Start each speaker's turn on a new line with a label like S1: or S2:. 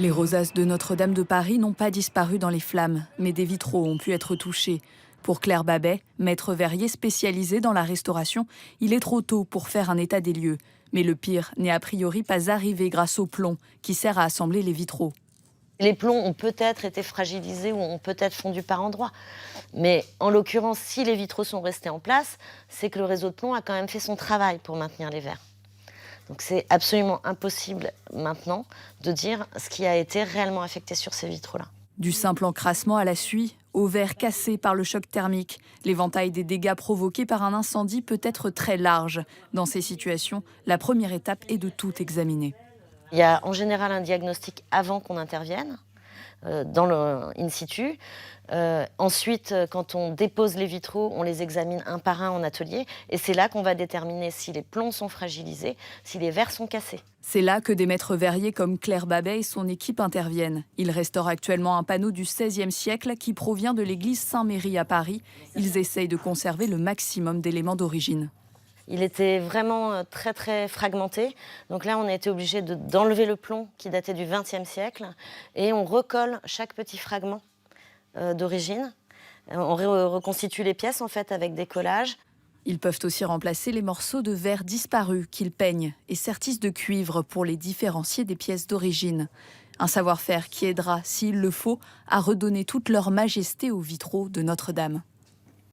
S1: Les rosaces de Notre-Dame de Paris n'ont pas disparu dans les flammes, mais des vitraux ont pu être touchés. Pour Claire Babet, maître verrier spécialisée dans la restauration, il est trop tôt pour faire un état des lieux. Mais le pire n'est a priori pas arrivé grâce au plomb qui sert à assembler les vitraux.
S2: Les plombs ont peut-être été fragilisés ou ont peut-être fondu par endroits. Mais en l'occurrence, si les vitraux sont restés en place, c'est que le réseau de plomb a quand même fait son travail pour maintenir les verres. Donc c'est absolument impossible maintenant de dire ce qui a été réellement affecté sur ces vitraux-là.
S1: Du simple encrassement à la suie, aux verres cassés par le choc thermique, l'éventail des dégâts provoqués par un incendie peut être très large. Dans ces situations, la première étape est de tout examiner.
S2: Il y a en général un diagnostic avant qu'on intervienne, dans le in situ. Ensuite, quand on dépose les vitraux, on les examine un par un en atelier. Et c'est là qu'on va déterminer si les plombs sont fragilisés, si les verres sont cassés.
S1: C'est là que des maîtres verriers comme Claire Babet et son équipe interviennent. Ils restaurent actuellement un panneau du XVIe siècle qui provient de l'église Saint-Méry à Paris. Ils essayent de conserver le maximum d'éléments d'origine.
S2: Il était vraiment très très fragmenté. Donc là, on a été obligé d'enlever le plomb qui datait du XXe siècle et on recolle chaque petit fragment d'origine. On reconstitue les pièces en fait avec des collages.
S1: Ils peuvent aussi remplacer les morceaux de verre disparus qu'ils peignent et sertissent de cuivre pour les différencier des pièces d'origine. Un savoir-faire qui aidera, s'il le faut, à redonner toute leur majesté aux vitraux de Notre-Dame.